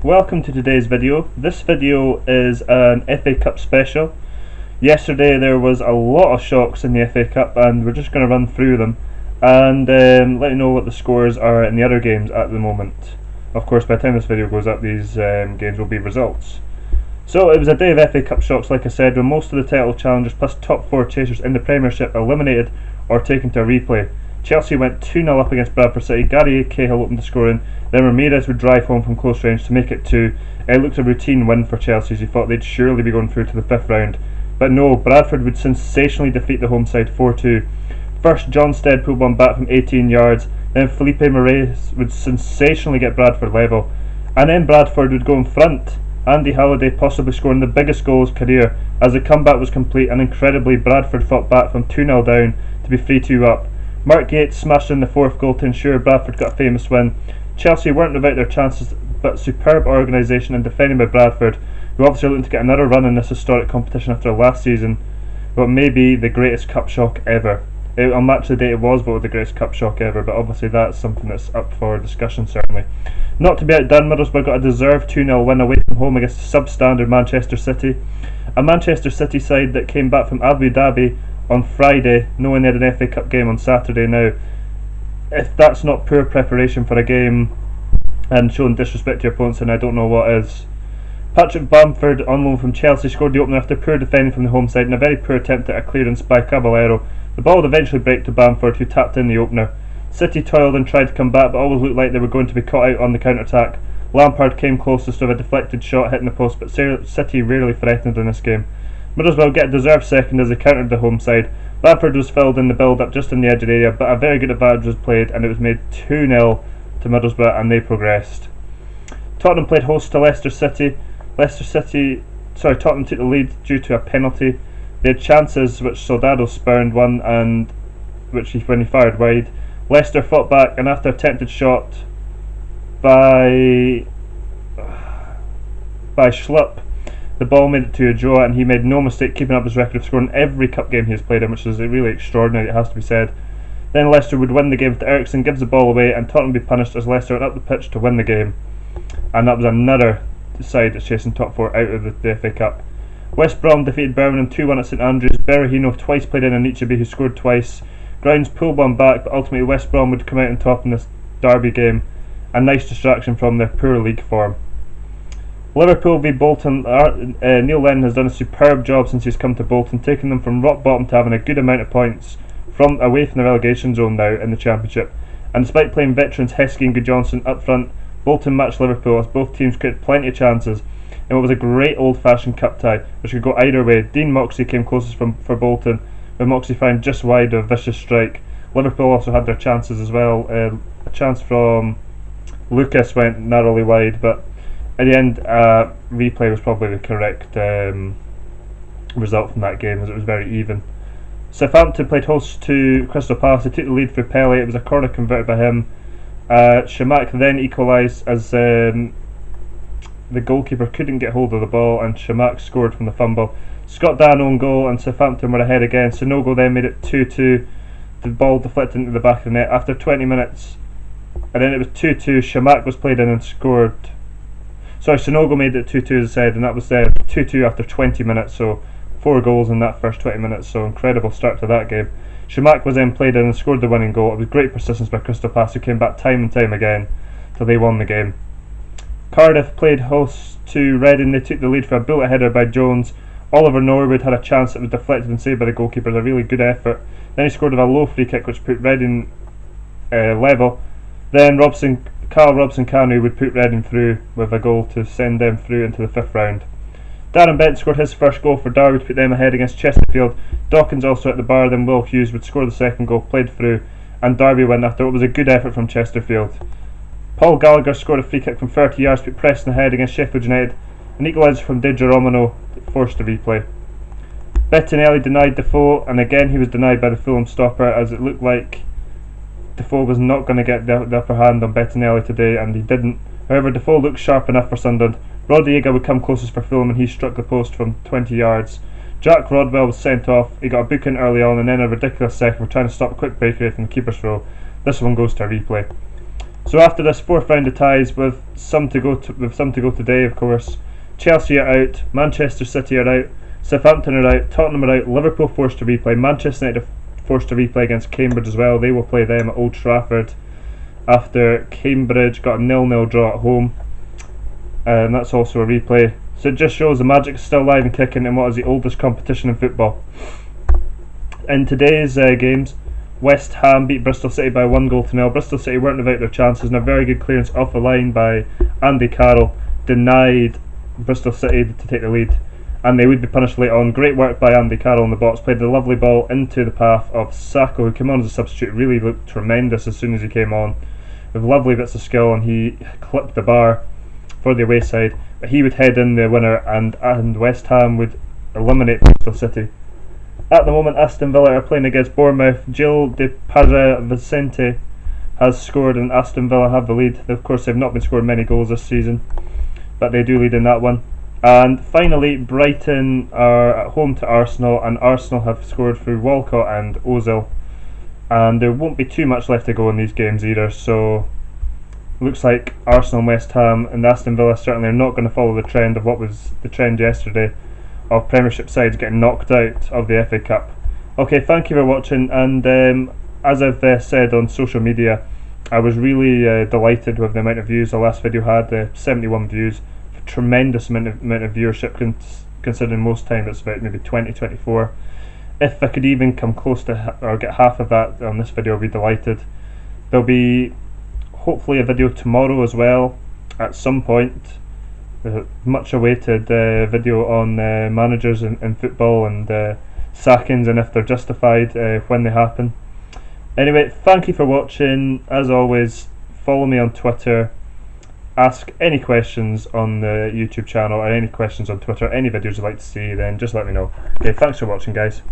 Welcome to today's video. This video is an FA Cup special. Yesterday there was a lot of shocks in the FA Cup and we're just going to run through them and let you know what the scores are in the other games at the moment. Of course, by the time this video goes up, these games will be results. So it was a day of FA Cup shocks, like I said, with most of the title challengers plus top 4 chasers in the Premiership eliminated or taken to a replay. Chelsea went 2-0 up against Bradford City. Gary Cahill opened the scoring, then Ramirez would drive home from close range to make it 2. It looked a routine win for Chelsea as you thought they'd surely be going through to the 5th round. But no, Bradford would sensationally defeat the home side 4-2. First, John Stead pulled one back from 18 yards, then Felipe Moraes would sensationally get Bradford level, and then Bradford would go in front. Andy Halliday possibly scoring the biggest goal of his career as the comeback was complete, and incredibly Bradford fought back from 2-0 down to be 3-2 up. Mark Yates smashed in the 4th goal to ensure Bradford got a famous win. Chelsea weren't without their chances, but superb organisation and defending by Bradford, who obviously are looking to get another run in this historic competition after last season, what may be the greatest cup shock ever. On match of the day it was voted the greatest cup shock ever, but obviously that's something that's up for discussion certainly. Not to be outdone, Middlesbrough got a deserved 2-0 win away from home against substandard Manchester City. A Manchester City side that came back from Abu Dhabi on Friday, knowing they had an FA Cup game on Saturday. Now, if that's not poor preparation for a game and showing disrespect to your opponents, then I don't know what is. Patrick Bamford, on loan from Chelsea, scored the opener after poor defending from the home side and a very poor attempt at a clearance by Caballero. The ball would eventually break to Bamford, who tapped in the opener. City toiled and tried to come back, but always looked like they were going to be caught out on the counter-attack. Lampard came closest of a deflected shot hitting the post, but City rarely threatened in this game. Middlesbrough get a deserved second as they countered the home side. Bamford was filled in the build-up just in the edge of the area, but a very good advantage was played and it was made 2-0 to Middlesbrough and they progressed. Tottenham played host to Leicester City. Tottenham took the lead due to a penalty. They had chances which Soldado spurned one and when he fired wide. Leicester fought back and after attempted shot by Schlupp, the ball made it to a draw and he made no mistake keeping up his record of scoring every cup game he has played in, which is really extraordinary, it has to be said. Then Leicester would win the game with Ericsson gives the ball away and Tottenham would be punished as Leicester went up the pitch to win the game. And that was another side that's chasing top 4 out of the FA Cup. West Brom defeated Birmingham 2-1 at St Andrews. Berahino twice played in Anichebe, who scored twice. Grounds pulled one back, but ultimately West Brom would come out on top in this derby game. A nice distraction from their poor league form. Liverpool v Bolton. Neil Lennon has done a superb job since he's come to Bolton, taking them from rock bottom to having a good amount of points away from the relegation zone now in the Championship. And despite playing veterans Heskey and Gudjohnsen up front, Bolton matched Liverpool as both teams created plenty of chances in what was a great old-fashioned cup tie, which could go either way. Dean Moxey came closest for Bolton, with Moxey firing just wide of a vicious strike. Liverpool also had their chances as well. A chance from Lucas went narrowly wide, but in the end, replay was probably the correct result from that game as it was very even. Southampton played host to Crystal Palace. They took the lead for Pele. It was a corner converted by him. Shamak then equalised as the goalkeeper couldn't get hold of the ball and Shamak scored from the fumble. Scott Dan own goal and Southampton were ahead again. Sonogo then made it 2-2. The ball deflected into the back of the net after 20 minutes. And then it was 2-2. Shamak was played in and scored. Sonogo made it 2-2 as I said, and that was 2-2 after 20 minutes, so 4 goals in that first 20 minutes, so incredible start to that game. Shamak was then played in and scored the winning goal. It was great persistence by Crystal Palace, who came back time and time again till they won the game. Cardiff played host to Reading. They took the lead for a bullet header by Jones. Oliver Norwood had a chance that was deflected and saved by the goalkeeper. It was a really good effort. Then he scored with a low free kick which put Reading level. Then Carl Robson-Kanu would put Reading through with a goal to send them through into the 5th round. Darren Bent scored his first goal for Derby to put them ahead against Chesterfield. Dawkins also at the bar, then Will Hughes would score the second goal, played through, and Derby win after what was a good effort from Chesterfield. Paul Gallagher scored a free kick from 30 yards to put Preston ahead against Sheffield United. An equaliser from Di Girolamo forced a replay. Bettinelli denied Defoe, and again he was denied by the Fulham stopper as it looked like Defoe was not going to get the upper hand on Bettinelli today, and he didn't. However, Defoe looked sharp enough for Sunderland. Rodrigo would come closest for Fulham and he struck the post from 20 yards. Jack Rodwell was sent off. He got a booking early on and then a ridiculous second for trying to stop a quick breakaway from the keeper's throw. This one goes to a replay. So after this fourth round of ties, with some to go today, of course, Chelsea are out, Manchester City are out, Southampton are out, Tottenham are out, Liverpool forced to replay, Manchester United forced to replay against Cambridge as well. They will play them at Old Trafford after Cambridge got a 0-0 draw at home, and that's also a replay. So it just shows the magic is still live and kicking in what is the oldest competition in football. In today's games, West Ham beat Bristol City by 1-0. Bristol City weren't without their chances, and a very good clearance off the line by Andy Carroll denied Bristol City to take the lead, and they would be punished later on. Great work by Andy Carroll in the box, played a lovely ball into the path of Sacco, who came on as a substitute, really looked tremendous as soon as he came on, with lovely bits of skill, and he clipped the bar for the away side, but he would head in the winner, and West Ham would eliminate Bristol City. At the moment, Aston Villa are playing against Bournemouth. Gil de Parra Vicente has scored, and Aston Villa have the lead. Of course, they've not been scoring many goals this season, but they do lead in that one. And finally, Brighton are at home to Arsenal, and Arsenal have scored through Walcott and Ozil. And there won't be too much left to go in these games either, so looks like Arsenal and West Ham and Aston Villa certainly are not going to follow the trend of what was the trend yesterday of Premiership sides getting knocked out of the FA Cup. Okay, thank you for watching, and as I've said on social media, I was really delighted with the amount of views the last video had. 71 views, tremendous amount of viewership considering most time it's about maybe 20-24. If I could even come close to or get half of that on this video, I'd be delighted. There'll be hopefully a video tomorrow as well at some point. Much awaited video on managers in football and sackings, and if they're justified, when they happen. Anyway, thank you for watching. As always, follow me on Twitter, ask any questions on the YouTube channel or any questions on Twitter, any videos you'd like to see, then just let me know. Okay, thanks for watching, guys.